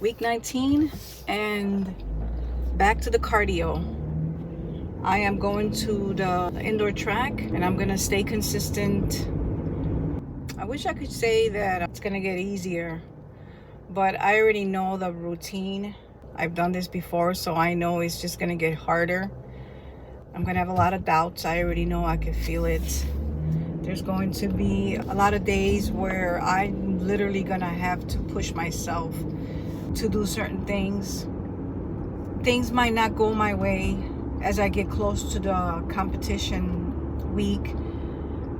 Week 19 and back to the cardio. I am going to the indoor track and I'm gonna stay consistent. I wish I could say that it's gonna get easier, but I already know the routine. I've done this before, so I know it's just gonna get harder. I'm gonna have a lot of doubts. I already know, I can feel it. There's going to be a lot of days where I'm literally gonna have to push myself to do certain things. Things might not go my way as I get close to the competition week.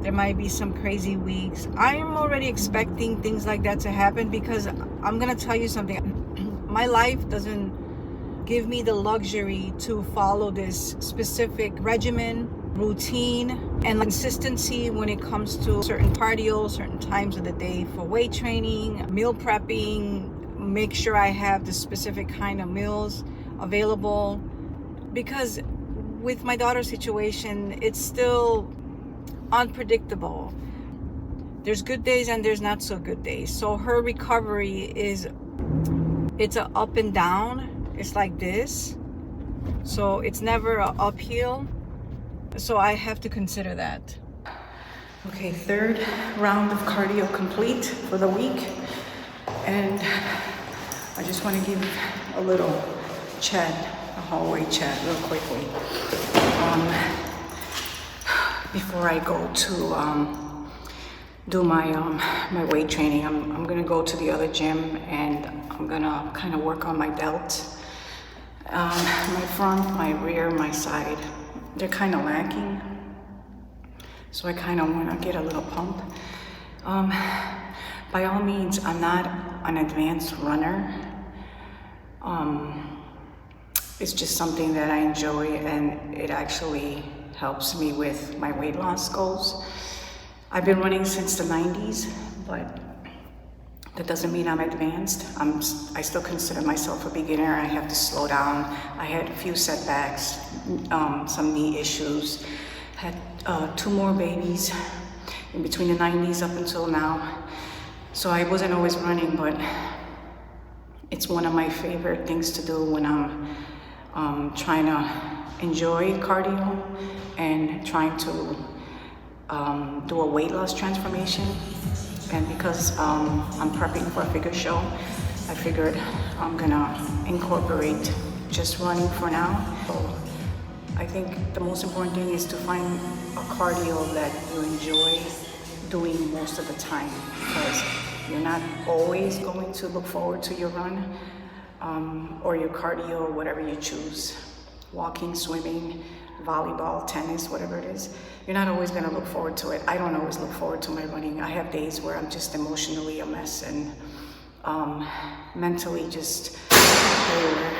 There might be some crazy weeks. I am already expecting things like that to happen because I'm gonna tell you something. My life doesn't give me the luxury to follow this specific regimen, routine, and consistency when it comes to certain cardio, certain times of the day for weight training, meal prepping, make sure I have the specific kind of meals available. Because with my daughter's situation, it's still unpredictable. There's good days and there's not so good days. So her recovery it's a up and down. It's like this. So it's never a uphill. So I have to consider that. Okay, third round of cardio complete for the week. And I just want to give a little chat, a hallway chat real quickly. Before I go to do my weight training, I'm gonna go to the other gym and I'm gonna kind of work on my delts. My front, my rear, my side, they're kind of lacking. So I kind of want to get a little pump. By all means, I'm not an advanced runner. It's just something that I enjoy, and it actually helps me with my weight loss goals. I've been running since the 90s, but that doesn't mean I'm advanced. I still consider myself a beginner. I have to slow down. I had a few setbacks, some knee issues, had 2 more babies in between the 90s up until now. So I wasn't always running, but it's one of my favorite things to do when I'm trying to enjoy cardio and trying to do a weight loss transformation. And because I'm prepping for a figure show, I figured I'm gonna incorporate just running for now. So I think the most important thing is to find a cardio that you enjoy doing most of the time, because you're not always going to look forward to your run or your cardio, whatever you choose. Walking, swimming, volleyball, tennis, whatever it is. You're not always gonna look forward to it. I don't always look forward to my running. I have days where I'm just emotionally a mess and mentally just everywhere.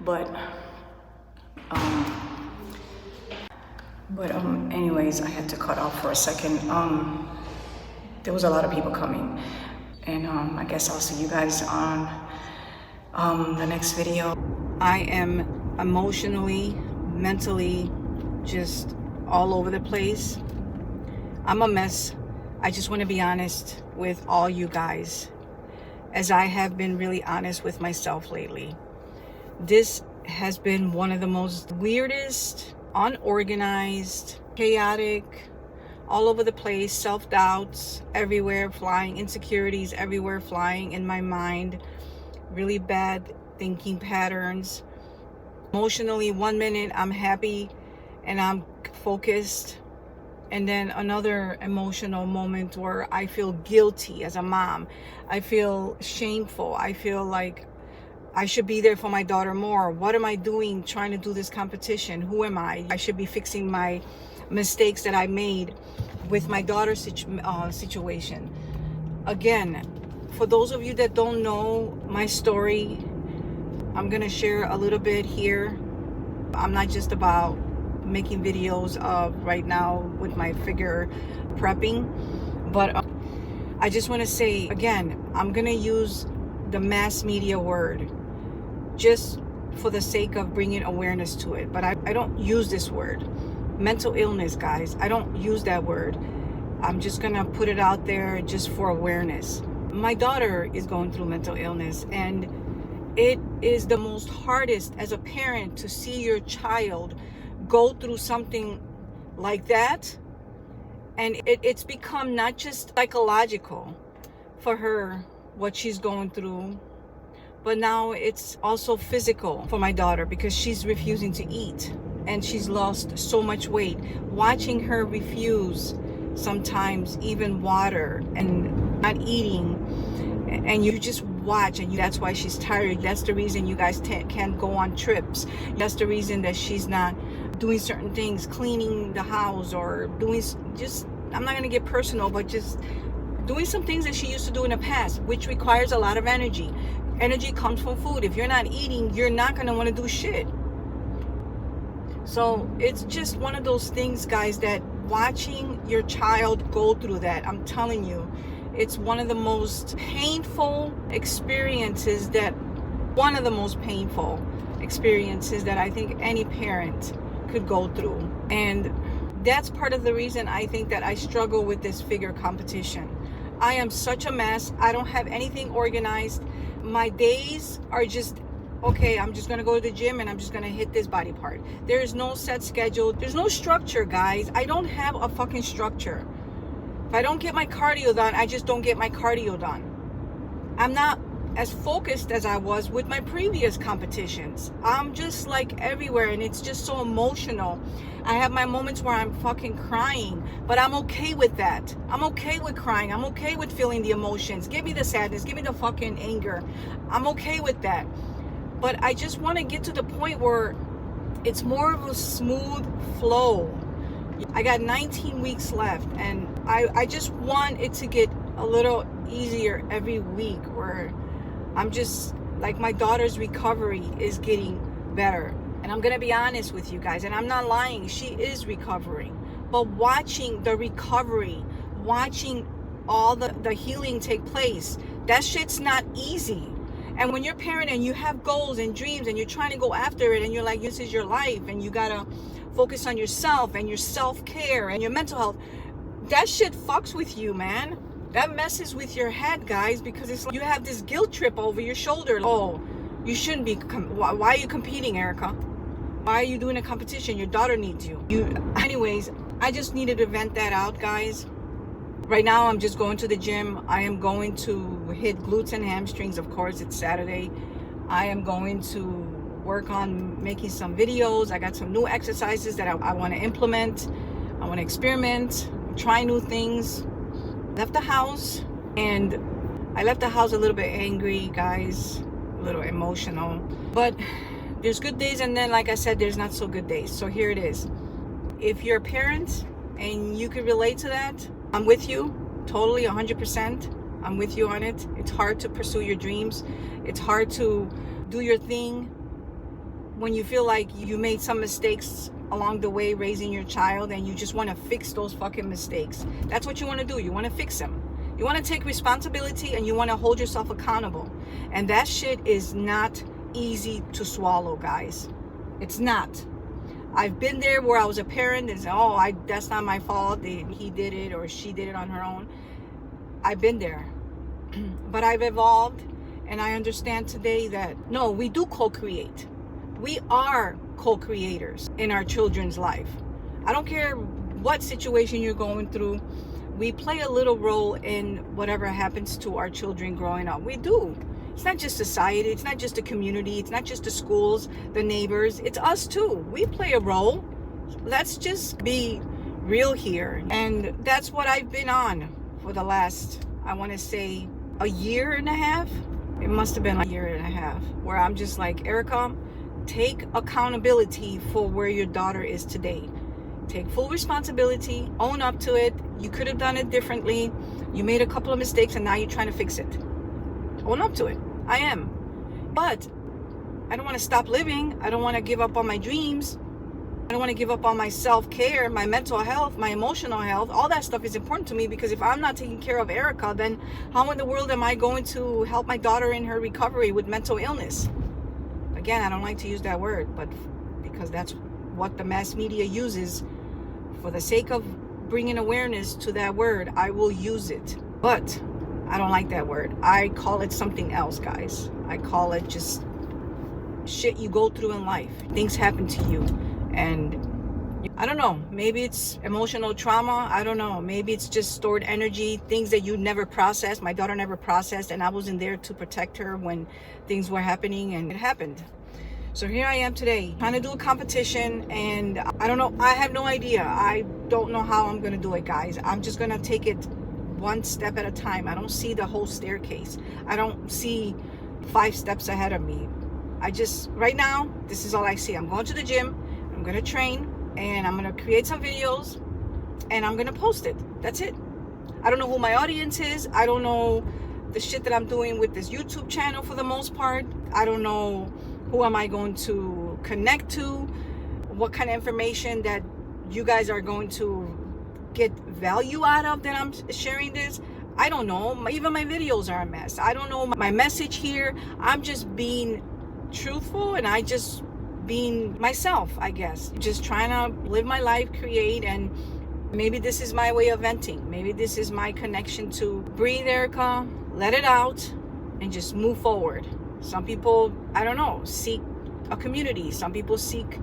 But anyways, I had to cut off for a second. There was a lot of people coming, and I guess I'll see you guys on the next video. I am emotionally, mentally, just all over the place. I'm a mess. I just want to be honest with all you guys, as I have been really honest with myself lately. This has been one of the most weirdest, unorganized, chaotic, all over the place, self-doubts everywhere flying, insecurities everywhere flying in my mind, really bad thinking patterns. Emotionally, 1 minute I'm happy and I'm focused, and then another emotional moment where I feel guilty as a mom. I feel shameful. I feel like I should be there for my daughter more. What am I doing trying to do this competition? Who am I? I should be fixing my mistakes that I made with my daughter's situation. Again, for those of you that don't know my story, I'm gonna share a little bit here. I'm not just about making videos of right now with my figure prepping, but I just want to say again, I'm gonna use the mass media word just for the sake of bringing awareness to it, but I don't use this word. Mental illness, guys, I don't use that word. I'm just gonna put it out there just for awareness. my daughter is going through mental illness, and it is the most hardest as a parent to see your child go through something like that. And it's become not just psychological for her, what she's going through, but now it's also physical for my daughter, because she's refusing to eat and she's lost so much weight. Watching her refuse sometimes even water and not eating, and you just watch, and that's why she's tired. That's the reason you guys can't go on trips. That's the reason that she's not doing certain things, cleaning the house, or doing just, I'm not gonna get personal, but just doing some things that she used to do in the past, which requires a lot of energy. Energy comes from food. If you're not eating, you're not gonna want to do shit. So it's just one of those things, guys, that watching your child go through that, I'm telling you, it's one of the most painful experiences that I think any parent could go through. And that's part of the reason I think that I struggle with this figure competition. I am such a mess. I don't have anything organized. My days are just, okay, I'm just gonna go to the gym and I'm just gonna hit this body part. There is no set schedule. There's no structure, guys. I don't have a fucking structure. If I don't get my cardio done, I just don't get my cardio done. I'm not as focused as I was with my previous competitions. I'm just like everywhere, and it's just so emotional. I have my moments where I'm fucking crying, but I'm okay with that. I'm okay with crying. I'm okay with feeling the emotions. Give me the sadness, give me the fucking anger. I'm okay with that. But I just want to get to the point where it's more of a smooth flow. I got 19 weeks left, and I just want it to get a little easier every week, where I'm just like, my daughter's recovery is getting better. And I'm gonna be honest with you guys, and I'm not lying, she is recovering. But watching the recovery, watching all the healing take place, that shit's not easy. And when you're a parent and you have goals and dreams and you're trying to go after it, and you're like, this is your life, and you gotta focus on yourself and your self-care and your mental health, that shit fucks with you, man. That messes with your head, guys, because it's like you have this guilt trip over your shoulder. Oh, you shouldn't be, why are you competing, Erica? Why are you doing a competition? Your daughter needs you. Anyways, I just needed to vent that out, guys. Right now, I'm just going to the gym. I am going to hit glutes and hamstrings. Of course, it's Saturday. I am going to work on making some videos. I got some new exercises that I want to implement. I want to experiment, try new things. Left the house, and I left the house a little bit angry, guys, a little emotional. But there's good days, and then, like I said, there's not so good days. So here it is. If you're a parent and you can relate to that, I'm with you totally, 100%. I'm with you on it. It's hard to pursue your dreams. It's hard to do your thing when you feel like you made some mistakes along the way raising your child, and you just want to fix those fucking mistakes. That's what you want to do. You want to fix them. You want to take responsibility, and you want to hold yourself accountable. And that shit is not easy to swallow, guys. It's not. I've been there where I was a parent and said, oh, that's not my fault. He did it or she did it on her own. I've been there. But I've evolved, and I understand today that, no, we do co-create. We are co-creators in our children's life. I don't care what situation you're going through. We play a little role in whatever happens to our children growing up. We do. It's not just society. It's not just the community. It's not just the schools, the neighbors. It's us too. We play a role. Let's just be real here. And that's what I've been on for the last, I want to say, a year and a half. It must have been a year and a half, where I'm just like, Erica, take accountability for where your daughter is today. Take full responsibility, own up to it. You could have done it differently. You made a couple of mistakes, and now you're trying to fix it. Own up to it. I am. But I don't want to stop living. I don't want to give up on my dreams. I don't want to give up on my self-care, my mental health, my emotional health. All that stuff is important to me, because if I'm not taking care of Erica, then how in the world am I going to help my daughter in her recovery with mental illness? Again, I don't like to use that word, but because that's what the mass media uses. For the sake of bringing awareness to that word, I will use it. But I don't like that word. I call it something else, guys. I call it just shit you go through in life. Things happen to you, and I don't know, maybe it's emotional trauma. I don't know, maybe it's just stored energy, things that you never processed. My daughter never processed, and I wasn't there to protect her when things were happening, and it happened. So here I am today trying to do a competition, and I don't know, I have no idea. I don't know how I'm gonna do it, guys. I'm just gonna take it one step at a time. I don't see the whole staircase. I don't see 5 steps ahead of me. I just, right now, this is all I see. I'm going to the gym, I'm gonna train, and I'm gonna create some videos, and I'm gonna post it. That's it. I don't know who my audience is. I don't know the shit that I'm doing with this YouTube channel for the most part. I don't know who am I going to connect to, what kind of information that you guys are going to get value out of that I'm sharing this. I don't know. Even my videos are a mess. I don't know my message here. I'm just being truthful, and I just being myself, I guess. Just trying to live my life, create, and maybe this is my way of venting. Maybe this is my connection to breathe, Erica, let it out, and just move forward. Some people, I don't know, seek a community. Some people seek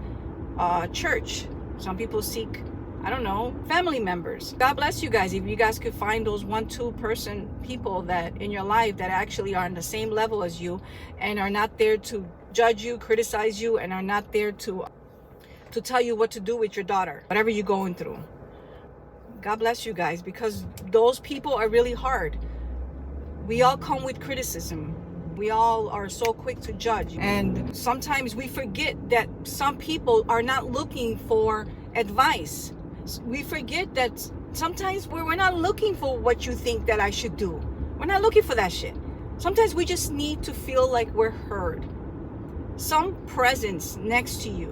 church. Some people seek, I don't know, family members. God bless you guys. If you guys could find those 1-2 person people that in your life that actually are on the same level as you and are not there to judge you, criticize you, and are not there to tell you what to do with your daughter, whatever you're going through. God bless you guys, because those people are really hard. We all come with criticism. We all are so quick to judge, and sometimes we forget that some people are not looking for advice. We forget that sometimes we're not looking for what you think that I should do. We're not looking for that shit. Sometimes we just need to feel like we're heard. Some presence next to you,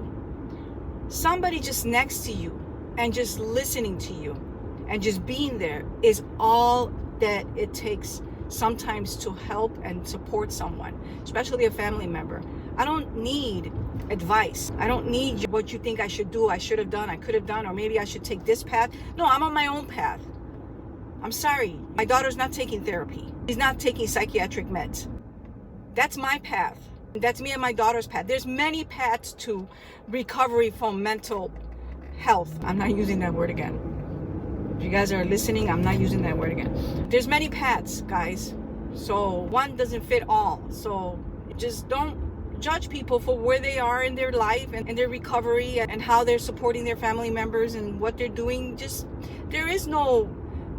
somebody just next to you, and just listening to you and just being there is all that it takes sometimes to help and support someone, especially a family member. I don't need advice. I don't need what you think I should do, I should have done, I could have done, or maybe I should take this path. No, I'm on my own path. I'm sorry. My daughter's not taking therapy. She's not taking psychiatric meds. That's my path. That's me and my daughter's path. There's many paths to recovery from mental health. I'm not using that word again. If you guys are listening, I'm not using that word again. There's many paths, guys. So one doesn't fit all. So just don't judge people for where they are in their life and their recovery and how they're supporting their family members and what they're doing. Just, there is no,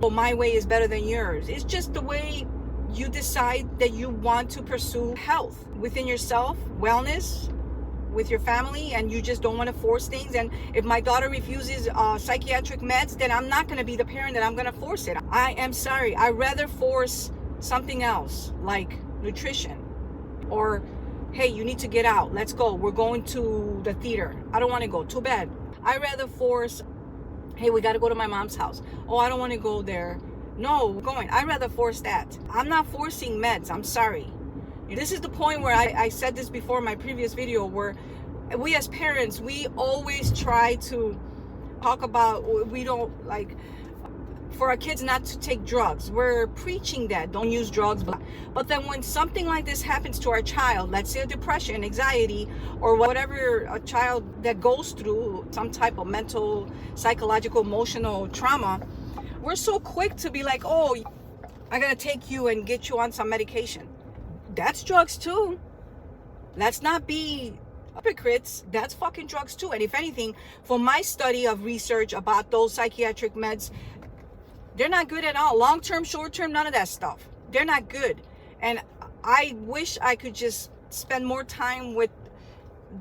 well, my way is better than yours. It's just the way you decide that you want to pursue health within yourself, wellness, with your family, and you just don't want to force things. And if my daughter refuses psychiatric meds, then I'm not going to be the parent that I'm going to force it. I am sorry. I'd rather force something else like nutrition, or hey, you need to get out, let's go, we're going to the theater. I don't want to go, too bad. I'd rather force, hey, we got to go to my mom's house. Oh, I don't want to go there. No, we're going. I'd rather force that. I'm not forcing meds. I'm sorry. This is the point where I said this before in my previous video, where we as parents, we always try to talk about, we don't like, for our kids not to take drugs. We're preaching that, don't use drugs. But then when something like this happens to our child, let's say a depression, anxiety, or whatever a child that goes through some type of mental, psychological, emotional trauma, we're so quick to be like, oh, I gotta take you and get you on some medication. That's drugs too. Let's not be hypocrites. That's fucking drugs too. And if anything, for my study of research about those psychiatric meds, they're not good at all. Long-term, short-term, none of that stuff. They're not good. And I wish I could just spend more time with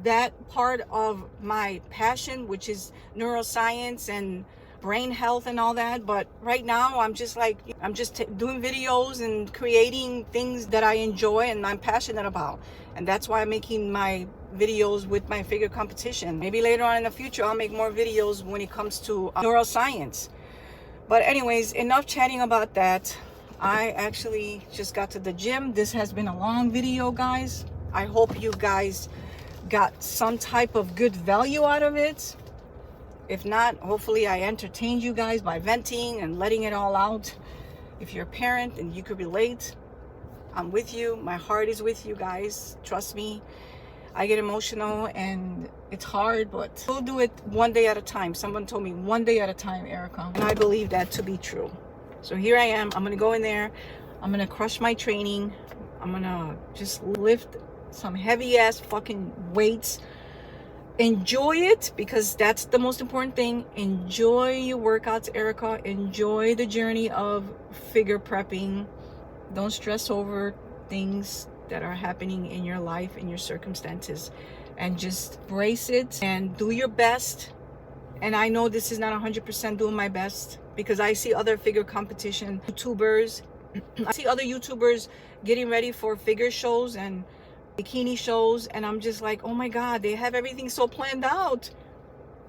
that part of my passion, which is neuroscience and brain health and all that. But right now I'm just like, I'm just doing videos and creating things that I enjoy and I'm passionate about. And that's why I'm making my videos with my figure competition. Maybe later on in the future I'll make more videos when it comes to neuroscience. But anyways, enough chatting about that. I actually just got to the gym. This has been a long video, guys. I hope you guys got some type of good value out of it. If not, hopefully I entertained you guys by venting and letting it all out. If you're a parent and you could relate, I'm with you. My heart is with you guys. Trust me. I get emotional and it's hard, but we'll do it one day at a time. Someone told me one day at a time, Erica. And I believe that to be true. So here I am. I'm going to go in there. I'm going to crush my training. I'm going to just lift some heavy ass fucking weights. Enjoy it, because that's the most important thing. Enjoy your workouts, Erica. Enjoy the journey of figure prepping. Don't stress over things that are happening in your life, in your circumstances, and just brace it and do your best. And I know this is not 100% doing my best, because I see other figure competition YouTubers. I see other YouTubers getting ready for figure shows and bikini shows, and I'm just like, oh my God, they have everything so planned out.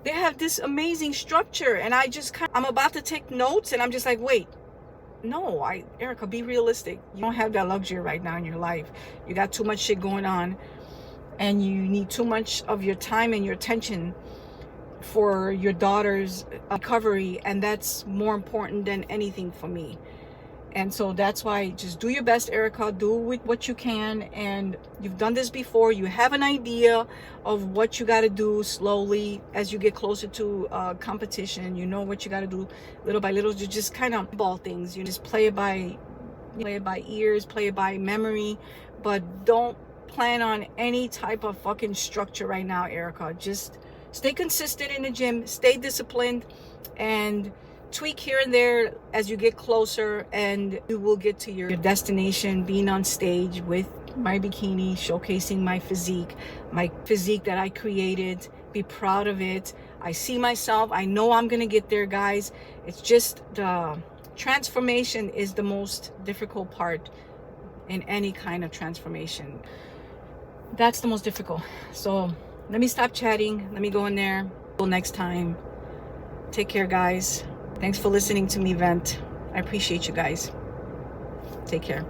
They have this amazing structure, and I'm about to take notes, and I'm just like, wait. No, Erica, be realistic. You don't have that luxury right now in your life. You got too much shit going on, and you need too much of your time and your attention for your daughter's recovery, and that's more important than anything for me. And so that's why, just do your best, Erica. Do with what you can, and you've done this before. You have an idea of what you got to do slowly as you get closer to competition. You know what you got to do little by little. You just kind of ball things. You just play it by ears, play it by memory, but don't plan on any type of fucking structure right now, Erica. Just stay consistent in the gym, stay disciplined, and tweak here and there as you get closer, and you will get to your destination, being on stage with my bikini, showcasing my physique that I created. Be proud of it. I see myself. I know I'm gonna get there, guys. It's just the transformation is the most difficult part in any kind of transformation. That's the most difficult. So let me stop chatting. Let me go in there. Until next time. Take care, guys. Thanks for listening to me vent. I appreciate you guys. Take care.